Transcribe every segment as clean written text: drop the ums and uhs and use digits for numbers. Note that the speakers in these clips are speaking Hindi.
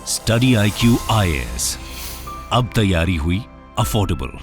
स्टडी IQ IAS, अब तैयारी हुई अफोर्डेबल।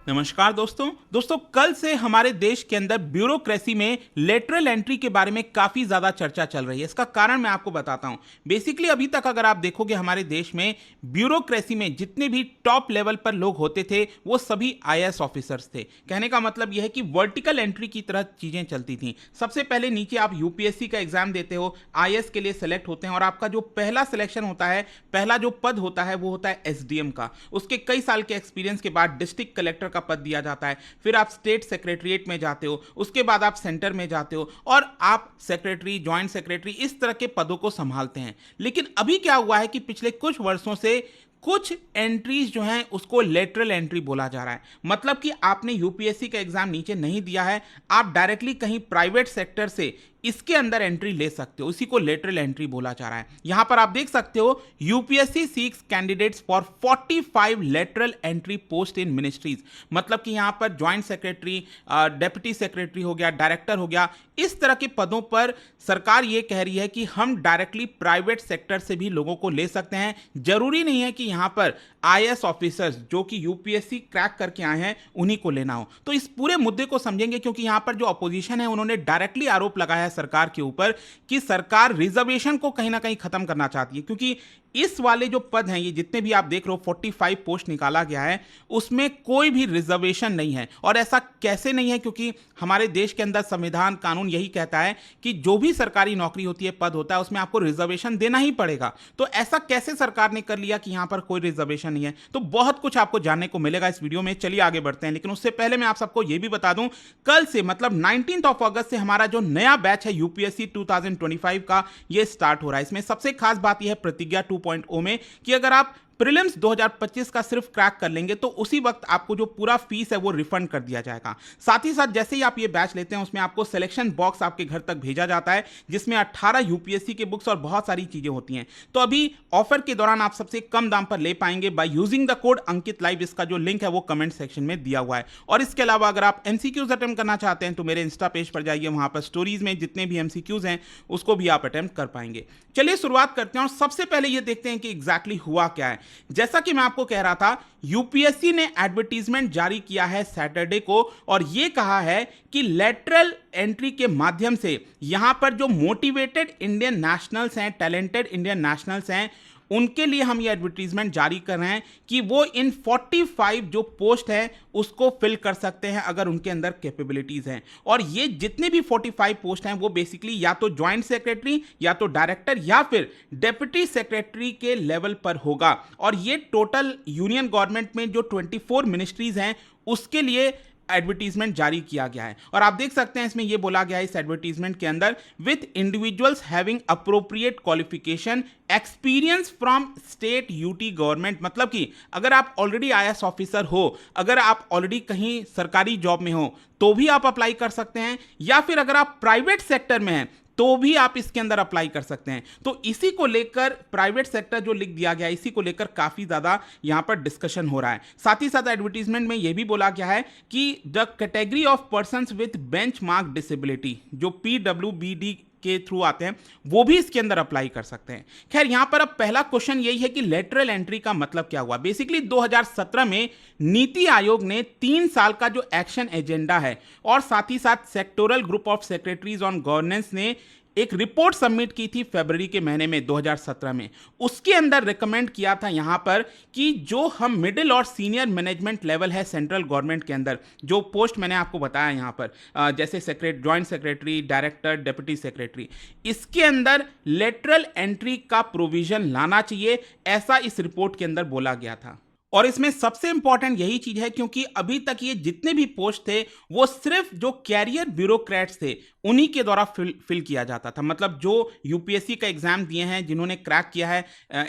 नमस्कार दोस्तों कल से हमारे देश के अंदर ब्यूरोक्रेसी में लेटरल एंट्री के बारे में काफ़ी ज़्यादा चर्चा चल रही है। इसका कारण मैं आपको बताता हूं। बेसिकली अभी तक अगर आप देखोगे हमारे देश में ब्यूरोक्रेसी में जितने भी टॉप लेवल पर लोग होते थे वो सभी IAS ऑफिसर्स थे। कहने का मतलब यह है कि वर्टिकल एंट्री की तरह चीज़ें चलती थीं। सबसे पहले नीचे आप UPSC का एग्जाम देते हो, IAS के लिए सेलेक्ट होते हैं और आपका जो पहला सिलेक्शन होता है, पहला जो पद होता है वो होता है SDM का। उसके कई साल के एक्सपीरियंस के बाद डिस्ट्रिक्ट कलेक्टर का पद दिया जाता है। फिर आप स्टेट सेक्रेटरीट में जाते हो, उसके बाद आप सेंटर में जाते हो और आप सेक्रेटरी, जॉइंट सेक्रेटरी इस तरह के पदों को संभालते हैं। लेकिन अभी क्या हुआ है कि पिछले कुछ वर्षों से कुछ एंट्रीज जो हैं उसको लेटरल एंट्री बोला जा रहा है। मतलब कि आपने UPSC का एग्जाम नीचे नहीं दिया है, आप डायरेक्टली कहीं प्राइवेट सेक्टर से इसके अंदर एंट्री ले सकते हो, इसी को लेटरल एंट्री बोला जा रहा है। यहां पर आप देख सकते हो UPSC seeks candidates for 45 lateral entry post in ministries. मतलब कि यहां पर ज्वाइंट सेक्रेटरी, डेप्यूटी सेक्रेटरी हो गया, डायरेक्टर हो गया, इस तरह के पदों पर सरकार ये कह रही है कि हम डायरेक्टली प्राइवेट सेक्टर से भी लोगों को ले सकते हैं। जरूरी नहीं है कि यहां पर IAS ऑफिसर्स जो कि UPSC क्रैक करके आए हैं उन्हीं को लेना हो। तो इस पूरे मुद्दे को समझेंगे क्योंकि यहां पर जो अपोजिशन है उन्होंने डायरेक्टली आरोप लगाया है सरकार के ऊपर कि सरकार रिजर्वेशन को कहीं ना कहीं खत्म करना चाहती है। क्योंकि इस वाले जो पद हैं, ये जितने भी आप देख रहे हो 45 पोस्ट निकाला गया है, उसमें कोई भी रिजर्वेशन नहीं है। और ऐसा कैसे नहीं है? क्योंकि हमारे देश के अंदर संविधान कानून यही कहता है कि जो भी सरकारी नौकरी होती है, पद होता है, उसमें आपको रिजर्वेशन देना ही पड़ेगा। तो ऐसा कैसे सरकार ने कर लिया कि यहां पर कोई रिजर्वेशन नहीं है? तो बहुत कुछ आपको जानने को मिलेगा इस वीडियो में। चलिए आगे बढ़ते हैं, लेकिन उससे पहले मैं आप सबको यह भी बता दूं, कल से मतलब 19 अगस्त से हमारा जो नया बैच है UPSC 2025 का, यह स्टार्ट हो रहा है। इसमें सबसे खास बात यह है प्रतिज्ञा 2.0 में कि अगर आप प्रीलिम्स 2025 का सिर्फ क्रैक कर लेंगे तो उसी वक्त आपको जो पूरा फीस है वो रिफंड कर दिया जाएगा। साथ ही साथ जैसे ही आप ये बैच लेते हैं उसमें आपको सिलेक्शन बॉक्स आपके घर तक भेजा जाता है जिसमें 18 UPSC के बुक्स और बहुत सारी चीजें होती हैं। तो अभी ऑफर के दौरान आप सबसे कम दाम पर ले पाएंगे by using the code Ankit live. इसका जो लिंक है वो कमेंट सेक्शन में दिया हुआ है। और इसके अलावा अगर आप MCQs अटेम्प्ट करना चाहते हैं तो मेरे इंस्टा पेज पर जाइए, वहां पर स्टोरीज में जितने भी MCQs हैं उसको भी आप अटेम्प्ट कर पाएंगे। चलिए शुरुआत करते हैं और सबसे पहले ये देखते हैं कि एग्जैक्टली हुआ क्या है। जैसा कि मैं आपको कह रहा था, UPSC ने एडवर्टीजमेंट जारी किया है सैटरडे को और यह कहा है कि लेटरल एंट्री के माध्यम से यहां पर जो मोटिवेटेड इंडियन नेशनल्स हैं, टैलेंटेड इंडियन नेशनल्स हैं, उनके लिए हम ये एडवर्टीजमेंट जारी कर रहे हैं कि वो इन 45 जो पोस्ट है उसको फिल कर सकते हैं अगर उनके अंदर कैपेबिलिटीज हैं। और ये जितने भी 45 पोस्ट हैं वो बेसिकली या तो ज्वाइंट सेक्रेटरी या तो डायरेक्टर या फिर डेप्यूटी सेक्रेटरी के लेवल पर होगा। और ये टोटल यूनियन गवर्नमेंट में जो 24 मिनिस्ट्रीज हैं उसके लिए एडवर्टीजमेंट जारी किया गया है। और आप देख सकते हैं इसमें यह बोला गया है इस एडवर्टीजमेंट के अंदर, with individuals having appropriate qualification experience from state UT government. मतलब कि अगर आप ऑलरेडी IAS ऑफिसर हो, अगर आप ऑलरेडी कहीं सरकारी जॉब में हो तो भी आप अप्लाई कर सकते हैं, या फिर अगर आप प्राइवेट सेक्टर में हैं तो भी आप इसके अंदर अप्लाई कर सकते हैं। तो इसी को लेकर प्राइवेट सेक्टर जो लिख दिया गया है, इसी को लेकर काफी ज्यादा यहां पर डिस्कशन हो रहा है। साथ ही साथ एडवर्टीजमेंट में यह भी बोला गया है कि the category of persons with benchmark disability, जो PWBD के थ्रू आते हैं, वो भी इसके अंदर अप्लाई कर सकते हैं। खैर यहां पर अब पहला क्वेश्चन यही है कि लेटरल एंट्री का मतलब क्या हुआ। बेसिकली 2017 में नीति आयोग ने 3 साल का जो एक्शन एजेंडा है और साथ ही साथ sectoral group of secretaries on governance ने एक रिपोर्ट सबमिट की थी फरवरी के महीने में 2017 में। उसके अंदर रिकमेंड किया था यहां पर कि जो हम मिडिल और सीनियर मैनेजमेंट लेवल है सेंट्रल गवर्नमेंट के अंदर, जो पोस्ट मैंने आपको बताया यहां पर जैसे joint secretary, director, deputy secretary, इसके अंदर लेटरल एंट्री का प्रोविजन लाना चाहिए, ऐसा इस रिपोर्ट के अंदर बोला गया था। और इसमें सबसे इंपॉर्टेंट यही चीज है क्योंकि अभी तक ये जितने भी पोस्ट थे वो सिर्फ जो कैरियर ब्यूरोक्रेट्स थे उन्हीं के द्वारा फिल किया जाता था। मतलब जो UPSC का एग्जाम दिए हैं, जिन्होंने क्रैक किया है,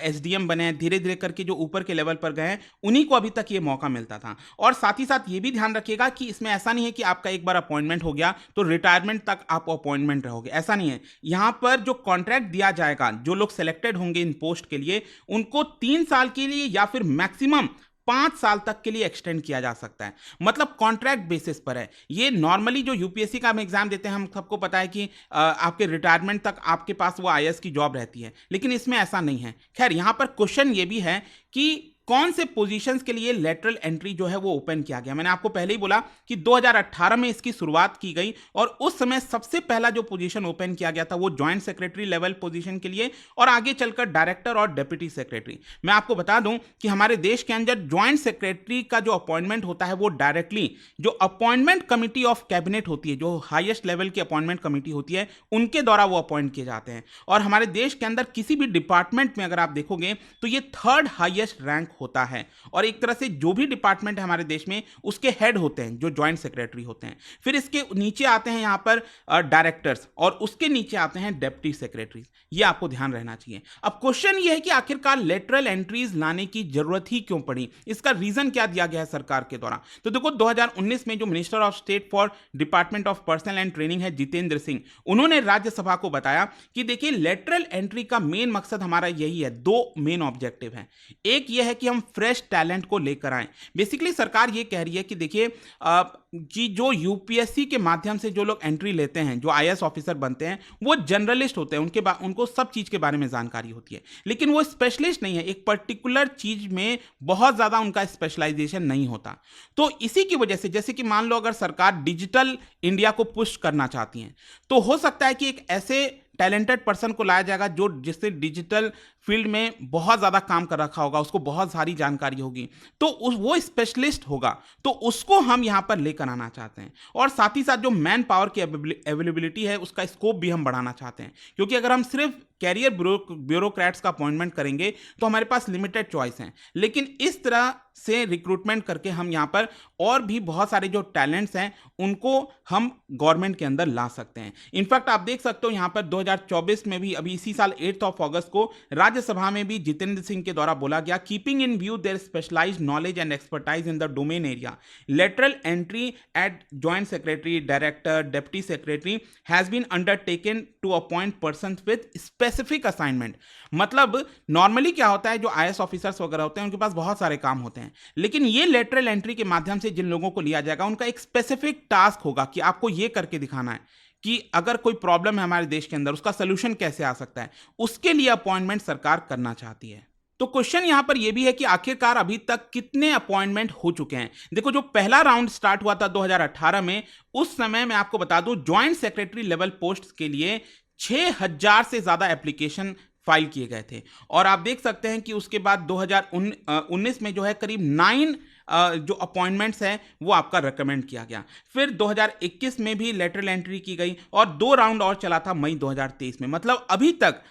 SDM बने हैं, धीरे धीरे करके जो ऊपर के लेवल पर गए हैं, उन्हीं को अभी तक ये मौका मिलता था। और साथ ही साथ ये भी ध्यान रखिएगा कि इसमें ऐसा नहीं है कि आपका एक बार अपॉइंटमेंट हो गया तो रिटायरमेंट तक आप अपॉइंटमेंट रहोगे, ऐसा नहीं है। यहां पर जो कॉन्ट्रैक्ट दिया जाएगा, जो लोग सेलेक्टेड होंगे इन पोस्ट के लिए, उनको 3 साल के लिए या फिर मैक्सिमम 5 साल तक के लिए एक्सटेंड किया जा सकता है, मतलब कॉन्ट्रैक्ट बेसिस पर है। ये नॉर्मली जो यूपीएससी का हम एग्जाम देते हैं, हम सबको पता है कि आपके रिटायरमेंट तक आपके पास वो आईएएस की जॉब रहती है, लेकिन इसमें ऐसा नहीं है। खैर, यहां पर क्वेश्चन ये भी है कि कौन से पोजीशंस के लिए लेटरल एंट्री जो है वो ओपन किया गया। मैंने आपको पहले ही बोला कि 2018 में इसकी शुरुआत की गई और उस समय सबसे पहला जो पोजीशन ओपन किया गया था वो जॉइंट सेक्रेटरी लेवल पोजीशन के लिए, और आगे चलकर डायरेक्टर और डिप्टी सेक्रेटरी। मैं आपको बता दूं कि हमारे देश के अंदर जॉइंट सेक्रेटरी का जो अपॉइंटमेंट होता है वो डायरेक्टली जो अपॉइंटमेंट कमिटी ऑफ कैबिनेट होती है, जो हाईएस्ट लेवल की अपॉइंटमेंट कमिटी होती है, उनके द्वारा वो अपॉइंट किए जाते हैं। और हमारे देश के अंदर किसी भी डिपार्टमेंट में अगर आप देखोगे तो ये 3rd हाईएस्ट रैंक होता है, और एक तरह से जो भी डिपार्टमेंट है हमारे देश में उसके हेड होते हैं जो जॉइंट सेक्रेटरी होते हैं। फिर इसके नीचे आते हैं यहां पर डायरेक्टर्स, और उसके नीचे आते हैं डिप्टी सेक्रेटरीज। ये आपको ध्यान रहना चाहिए। अब क्वेश्चन ये है कि आखिरकार लेटरल एंट्रीज लाने की जरूरत ही क्यों पड़ी, इसका रीजन क्या दिया गया है सरकार के द्वारा। तो देखो, 2019 में जो minister of state for department of personal and training है, जितेंद्र सिंह, उन्होंने राज्यसभा को बताया कि देखिए, लेटरल एंट्री का मेन मकसद हमारा यही है, 2 मेन ऑब्जेक्टिव हैं। एक ये है कि हम फ्रेश टैलेंट को लेकर आए। बेसिकली सरकार ये कह रही है कि देखिए कि जो यूपीएससी के माध्यम से जो लोग एंट्री लेते हैं, जो आईएएस ऑफिसर बनते हैं, वो जनरलिस्ट होते हैं, उनको सब चीज के बारे में जानकारी होती है, लेकिन वो स्पेशलिस्ट नहीं है, एक पर्टिकुलर चीज में बहुत ज्यादा उनका स्पेशलाइजेशन नहीं होता। तो इसी की वजह से, जैसे कि मान लो अगर सरकार डिजिटल इंडिया को पुश करना चाहती है, तो हो सकता है कि एक ऐसे टैलेंटेड पर्सन को लाया जाएगा जो जिससे डिजिटल फील्ड में बहुत ज़्यादा काम कर रखा होगा, उसको बहुत सारी जानकारी होगी, तो वो स्पेशलिस्ट होगा, तो उसको हम यहाँ पर लेकर आना चाहते हैं। और साथ ही साथ जो मैन पावर की अवेलेबिलिटी है, उसका स्कोप भी हम बढ़ाना चाहते हैं, क्योंकि अगर हम सिर्फ कैरियर ब्यूरोक्रेट्स का अपॉइंटमेंट करेंगे तो हमारे पास लिमिटेड चॉइस हैं, लेकिन इस तरह से रिक्रूटमेंट करके हम यहाँ पर और भी बहुत सारे जो टैलेंट्स हैं उनको हम गवर्नमेंट के अंदर ला सकते हैं। इनफैक्ट आप देख सकते हो यहाँ पर 2024 में भी, अभी इसी साल 8 अगस्त को राज्यसभा में भी जितेंद्र सिंह के द्वारा बोला गया, keeping in view their specialised knowledge and expertise in the domain area, lateral entry at joint secretary, director, deputy secretary has been undertaken to appoint person with specific assignment. मतलब नॉर्मली क्या होता है, जो आईएएस ऑफिसर्स वगैरह होते हैं उनके पास बहुत सारे काम होते हैं, लेकिन ये लेटरल एंट्री के माध्यम से जिन लोगों को लिया जाएगा उनका एक स्पेसिफिक टास्क होगा कि आपको ये करके दिखाना है कि अगर कोई प्रॉब्लम है हमारे देश के अंदर, उसका सोल्यूशन कैसे आ सकता है, उसके लिए अपॉइंटमेंट सरकार करना चाहती है। तो क्वेश्चन यहां पर यह भी है कि आखिरकार अभी तक कितने अपॉइंटमेंट हो चुके हैं। देखो, जो पहला राउंड स्टार्ट हुआ था 2018 में, उस समय मैं आपको बता दूं ज्वाइंट सेक्रेटरी लेवल पोस्ट के लिए 6000 से ज्यादा एप्लीकेशन फाइल किए गए थे, और आप देख सकते हैं कि उसके बाद 2019 में जो है करीब 9 जो अपॉइंटमेंट्स हैं वो आपका रिकमेंड किया गया। फिर 2021 में भी लेटरल एंट्री की गई और 2 राउंड और चला था मई 2023 में। मतलब अभी तक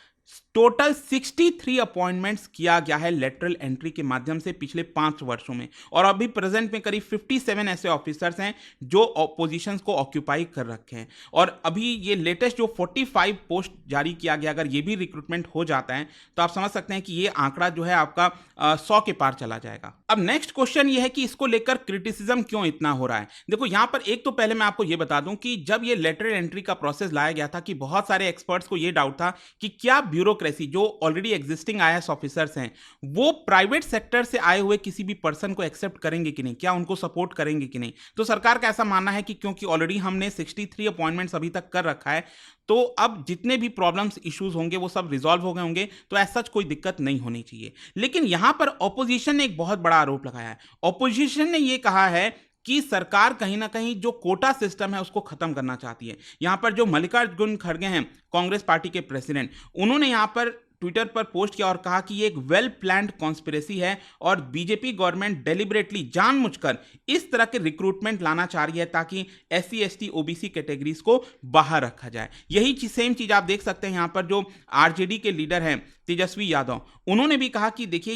टोटल 63 अपॉइंटमेंट्स किया गया है लेटरल एंट्री के माध्यम से पिछले 5 वर्षों में, और अभी प्रेजेंट में करीब 57 ऐसे ऑफिसर्स हैं जो पोजीशंस को ऑक्यूपाई कर रखे हैं। और अभी ये लेटेस्ट जो 45 पोस्ट जारी किया गया, अगर ये भी रिक्रूटमेंट हो जाता है तो आप समझ सकते हैं कि ये आंकड़ा जो है आपका 100 के पार चला जाएगा। अब नेक्स्ट क्वेश्चन ये है कि इसको लेकर क्रिटिसिज्म क्यों इतना हो रहा है। देखो, यहां पर एक तो पहले मैं आपको ये बता दूं कि जब ये लेटरल एंट्री का प्रोसेस लाया गया था कि बहुत सारे एक्सपर्ट्स को ये डाउट था कि क्या ब्यूरोक्रेसी जो ऑलरेडी एग्जिस्टिंग आईएएस ऑफिसर्स हैं वो प्राइवेट सेक्टर से आए हुए किसी भी पर्सन को एक्सेप्ट करेंगे कि नहीं, क्या उनको सपोर्ट करेंगे कि नहीं। तो सरकार का ऐसा मानना है कि क्योंकि ऑलरेडी हमने 63 अपॉइंटमेंट्स अभी तक कर रखा है, तो अब जितने भी प्रॉब्लम्स इश्यूज होंगे वो सब रिजॉल्व हो गए होंगे, तो ऐसा सच कोई दिक्कत नहीं होनी चाहिए। लेकिन यहां पर ऑपोजिशन ने एक बहुत बड़ा आरोप लगाया है। ऑपोजिशन ने यह कहा है कि सरकार कहीं ना कहीं जो कोटा सिस्टम है उसको खत्म करना चाहती है। यहां पर जो मल्लिकार्जुन खड़गे हैं, कांग्रेस पार्टी के प्रेसिडेंट, उन्होंने यहां पर ट्विटर पर पोस्ट किया और कहा कि ये एक वेल प्लान्ड कॉन्स्पिरेसी है और बीजेपी गवर्नमेंट डेलिबरेटली जानबूझकर इस तरह के रिक्रूटमेंट लाना चाह रही है ताकि SC ST OBC कैटेगरीज को बाहर रखा जाए। यही सेम चीज आप देख सकते हैं यहां पर जो RJD के लीडर हैं तेजस्वी यादव, उन्होंने भी कहा कि देखिए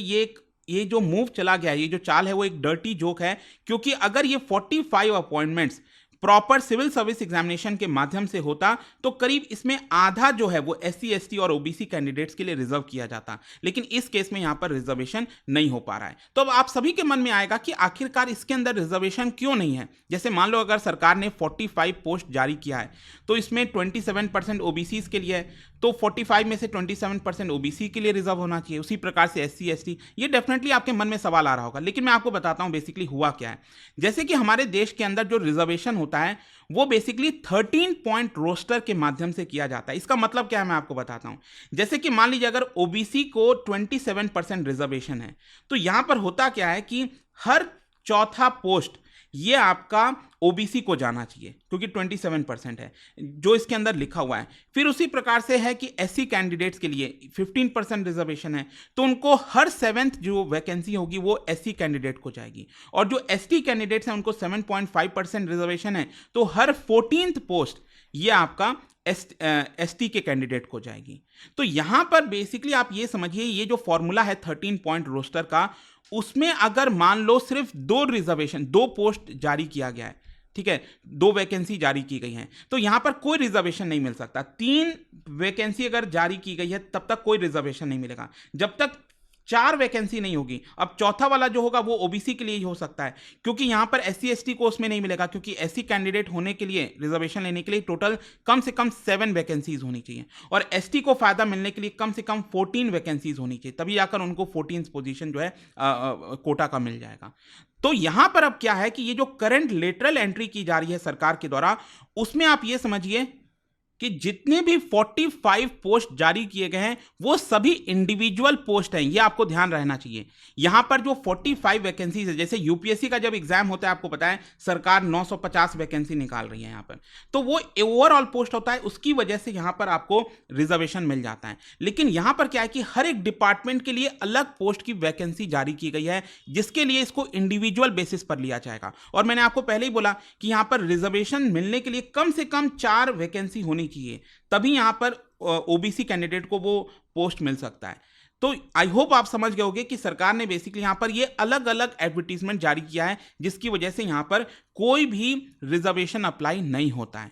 ये जो मूव चला गया है, ये जो चाल है वो एक डर्टी जोक है, क्योंकि अगर ये 45 appointments proper civil service examination के माध्यम से होता तो करीब इसमें आधा जो है वो SC ST और OBC कैंडिडेट्स के लिए रिजर्व किया जाता, लेकिन इस केस में यहां पर रिजर्वेशन नहीं हो पा रहा है। तो अब आप सभी के मन में आएगा कि आखिरकार इसके अंदर रिजर्वेशन क्यों नहीं है। जैसे मान लो अगर सरकार ने 45 पोस्ट जारी किया है तो इसमें 27% OBCs के लिए है, तो 45 में से 27% ओबीसी के लिए रिजर्व होना चाहिए, उसी प्रकार से एससी एसटी। ये डेफिनेटली आपके मन में सवाल आ रहा होगा, लेकिन मैं आपको बताता हूं बेसिकली हुआ क्या है। जैसे कि हमारे देश के अंदर जो रिजर्वेशन होता है वो बेसिकली 13 पॉइंट रोस्टर के माध्यम से किया जाता है। इसका मतलब क्या है मैं आपको बताता हूं। जैसे कि मान लीजिए अगर ओबीसी को 27% रिजर्वेशन है, तो यहां पर होता क्या है कि हर चौथा पोस्ट ये आपका ओबीसी को जाना चाहिए, क्योंकि 27% है जो इसके अंदर लिखा हुआ है। फिर उसी प्रकार से है कि एससी कैंडिडेट्स के लिए 15% रिजर्वेशन है, तो उनको हर 7th जो वैकेंसी होगी वो एससी कैंडिडेट को जाएगी। और जो एसटी कैंडिडेट्स हैं उनको 7.5% रिजर्वेशन है, तो हर 14th पोस्ट ये आपका एसटी के कैंडिडेट को जाएगी। तो यहां पर बेसिकली आप ये समझिए, ये जो फॉर्मूला है 13 पॉइंट रोस्टर का, उसमें अगर मान लो सिर्फ 2 पोस्ट जारी किया गया है, ठीक है, 2 वैकेंसी जारी की गई हैं, तो यहां पर कोई रिजर्वेशन नहीं मिल सकता। 3 वैकेंसी अगर जारी की गई है तब तक कोई रिजर्वेशन नहीं मिलेगा, जब तक 4 वैकेंसी नहीं होगी। अब चौथा वाला जो होगा वो ओबीसी के लिए ही हो सकता है, क्योंकि यहां पर एससी एसटी को उसमें नहीं मिलेगा, क्योंकि एससी कैंडिडेट होने के लिए, रिजर्वेशन लेने के लिए टोटल कम से कम 7 वैकेंसीज होनी चाहिए, और एसटी को फायदा मिलने के लिए कम से कम 14 वैकेंसीज होनी चाहिए, तभी जाकर उनको 14th पोजीशन जो है कोटा का मिल जाएगा। तो यहां पर अब क्या है कि ये जो करंट लेटरल एंट्री की जा रही है सरकार के द्वारा, उसमें आप ये समझिए कि जितने भी 45 पोस्ट जारी किए गए हैं वो सभी इंडिविजुअल पोस्ट हैं, ये आपको ध्यान रहना चाहिए। यहां पर जो 45 वैकेंसीज है, जैसे यूपीएससी का जब एग्जाम होता है आपको पता है सरकार 950 वैकेंसी निकाल रही है यहां पर, तो वो ओवरऑल पोस्ट होता है, उसकी वजह से यहां पर आपको रिजर्वेशन मिल जाता है। लेकिन यहां पर क्या है कि हर एक डिपार्टमेंट के लिए अलग पोस्ट की वैकेंसी जारी की गई है, जिसके लिए इसको इंडिविजुअल बेसिस पर लिया जाएगा। और मैंने आपको पहले ही बोला कि यहां पर रिजर्वेशन मिलने के लिए कम से कम 4 वैकेंसी होनी चाहिए, तभी यहां पर ओबीसी कैंडिडेट को वो पोस्ट मिल सकता है। तो आई होप आप समझ गए होंगे कि सरकार ने बेसिकली यहां पर ये अलग अलग एडवर्टीजमेंट जारी किया है, जिसकी वजह से यहां पर कोई भी रिजर्वेशन अप्लाई नहीं होता है।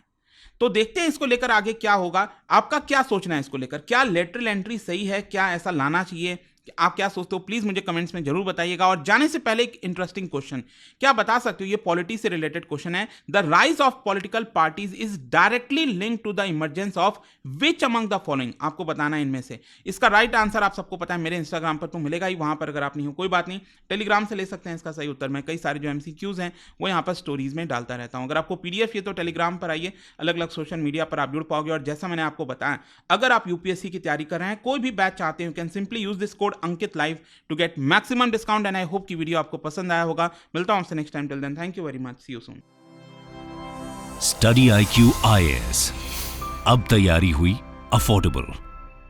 तो देखते हैं इसको लेकर आगे क्या होगा। आपका क्या सोचना है इसको लेकर? क्या लेटरल एंट्री सही है? क्या ऐसा लाना चाहिए? आप क्या सोचते हो प्लीज मुझे कमेंट्स में जरूर बताइएगा। और जाने से पहले एक इंटरेस्टिंग क्वेश्चन, क्या बता सकते हो, ये पॉलिटी से रिलेटेड क्वेश्चन है, the rise of political parties is directly link to the emergence of which among the following? आपको बताना है इनमें से। इसका राइट आंसर आप सबको पता है, मेरे इंस्टाग्राम पर तो मिलेगा ही, वहां पर अगर आप नहीं हो कोई बात नहीं, टेलीग्राम से ले सकते हैं इसका सही उत्तर। मैं कई सारे जो एमसीक्यूज हैं वो यहाँ पर स्टोरीज में डालता रहता हूँ। अगर आपको पीडीएफ ये तो टेलीग्राम पर आइए, अलग अलग सोशल मीडिया पर आप जुड़ पाओगे। और जैसा मैंने आपको बताया, अगर आप यूपीएससी की तैयारी कर रहे हैं, कोई भी बैच चाहते हैं, you can simply use this code Ankit live to get maximum discount। and I hope कि वीडियो आपको पसंद आया होगा। मिलता हूं आपसे next time, till then thank you very much, see you soon. Study IQ IAS, अब तैयारी हुई अफोर्डेबल।